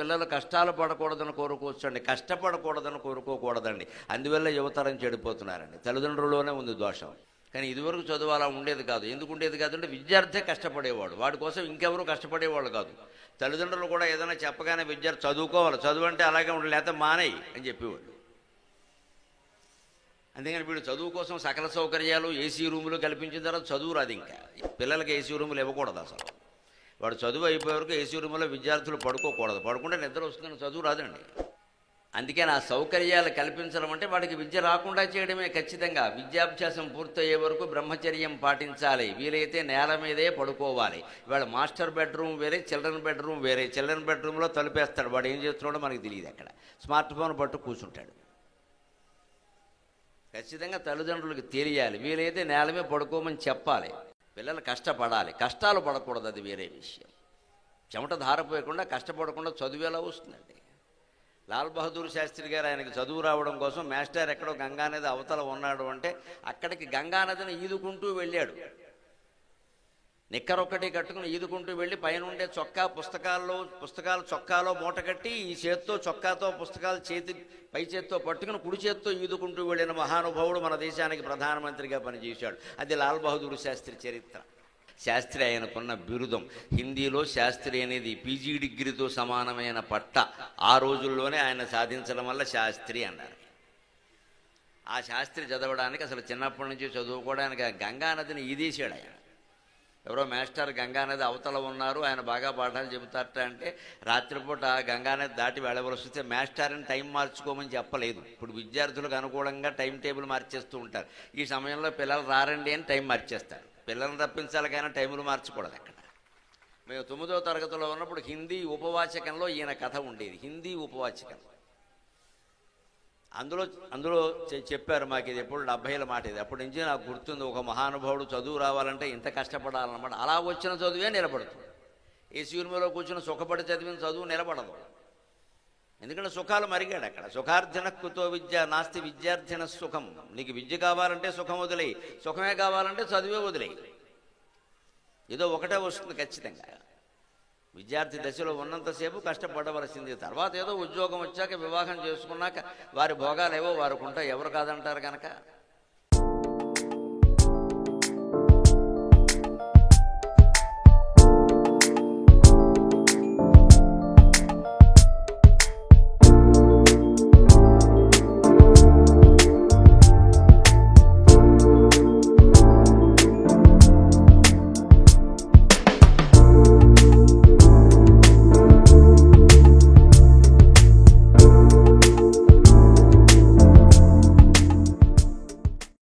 పిల్లలు కష్టాలు పడకూడదని కోరుకోవచ్చండి, కష్టపడకూడదని కోరుకోకూడదండి. అందువల్ల యువతరం చెడిపోతున్నారండి. తల్లిదండ్రుల్లోనే ఉంది దోషం. కానీ ఇదివరకు చదువు అలా ఉండేది కాదు. ఎందుకు ఉండేది కాదంటే విద్యార్థే కష్టపడేవాడు, వాడి కోసం ఇంకెవరు కష్టపడేవాళ్ళు కాదు. తల్లిదండ్రులు కూడా ఏదైనా చెప్పగానే విద్యార్థి చదువుకోవాలి, చదువు అంటే అలాగే ఉండాలి, లేకపోతే మానేయి అని చెప్పేవాళ్ళు. అందుకని వీడు చదువు కోసం సకల సౌకర్యాలు ఏసీ రూములు కల్పించిన తర్వాత చదువు రాదు. ఇంకా పిల్లలకి ఏసీ రూములు ఇవ్వకూడదు అసలు. వాడు చదువు అయిపోయే వరకు ఏసీ రూములో విద్యార్థులు పడుకోకూడదు, పడుకుంటే నిద్ర వస్తుందని చదువు రాదండి. అందుకని ఆ సౌకర్యాలు కల్పించడం అంటే వాడికి విద్య రాకుండా చేయడమే. ఖచ్చితంగా విద్యాభ్యాసం పూర్తయ్యే వరకు బ్రహ్మచర్యం పాటించాలి, వీలైతే నేల మీదే పడుకోవాలి. వాడు మాస్టర్ బెడ్రూమ్ వేరే, చిల్డ్రన్ బెడ్రూమ్ వేరే. చిల్డ్రన్ బెడ్రూమ్లో తలుపేస్తాడు, వాడు ఏం చేస్తున్నాడో మనకు తెలియదు. అక్కడ స్మార్ట్ ఫోన్ పట్టు కూర్చుంటాడు. ఖచ్చితంగా తల్లిదండ్రులకు తెలియాలి, వీలైతే నేల మీద పడుకోమని చెప్పాలి. పిల్లలు కష్టపడాలి, కష్టాలు పడకూడదు, అది వేరే విషయం. చెమట ధారపోయకుండా కష్టపడకుండా చదువు ఎలా వస్తుందండి? లాల్ బహదూర్ శాస్త్రి గారు ఆయనకి చదువు రావడం కోసం మాస్టర్ ఎక్కడో గంగానది అవతల ఉన్నాడు అంటే అక్కడికి గంగానదిని ఈదుకుంటూ వెళ్ళాడు. నిక్కరొక్కటి కట్టుకుని ఈదుకుంటూ వెళ్ళి పైన ఉండే పుస్తకాలు చొక్కాలో మూట కట్టి ఈ చేత్తో చొక్కాతో పుస్తకాలు పై చేత్తో పట్టుకుని కుడి చేత్తో ఈదుకుంటూ వెళ్ళిన మహానుభావుడు మన దేశానికి ప్రధానమంత్రిగా పనిచేశాడు. అది లాల్ బహదూర్ శాస్త్రి చరిత్ర. శాస్త్రి ఆయనకున్న బిరుదం. హిందీలో శాస్త్రి అనేది పీజీ డిగ్రీతో సమానమైన పట్ట ఆ రోజుల్లోనే ఆయన సాధించడం వల్ల శాస్త్రి అన్నారు. ఆ శాస్త్రి చదవడానికి అసలు చిన్నప్పటి నుంచి చదువుకోవడానికి గంగానదిని ఈదేశాడు ఆయన. ఎవరో మాస్టర్ గంగానది అవతల ఉన్నారు, ఆయన బాగా పాఠాలు చెబుతారట అంటే రాత్రిపూట గంగానది దాటి వెళ్ళవలసి వస్తే మాస్టర్ని టైం మార్చుకోమని చెప్పలేదు. ఇప్పుడు విద్యార్థులకు అనుకూలంగా టైం టేబుల్ మార్చేస్తూ ఉంటారు. ఈ సమయంలో పిల్లలు రారండి అని టైం మార్చేస్తారు. పిల్లల్ని తప్పించాలి కానీ టైములు మార్చకూడదు. అక్కడ మేము 9వ తరగతిలో ఉన్నప్పుడు హిందీ ఉపవాచకంలో ఈయన కథ ఉండేది. హిందీ ఉపవాచకం అందులో చెప్పారు మాకు. ఇది ఎప్పుడు 70ల మాట. ఇది అప్పటి నుంచి నాకు గుర్తుంది. ఒక మహానుభావుడు చదువు రావాలంటే ఇంత కష్టపడాలన్నమాట. అలా వచ్చిన చదువే నిలబడుతుంది. ఏసీ రూములో కూర్చుని సుఖపడి చదివిన చదువు నిలబడదు. ఎందుకంటే సుఖాలు మరిగాడు అక్కడ. సుఖార్థిన కుతో విద్య నాస్తి విద్యార్థిన సుఖం. నీకు విద్య కావాలంటే సుఖం వదిలేయి, సుఖమే కావాలంటే చదువే వదిలేయి. ఏదో ఒకటే వస్తుంది ఖచ్చితంగా. విద్యార్థి దశలో ఉన్నంతసేపు కష్టపడవలసింది. తర్వాత ఏదో ఉద్యోగం వచ్చాక వివాహం చేసుకున్నాక వారి భోగాలు ఏవో వారికి ఉంటాయి, ఎవరు కాదంటారు కనుక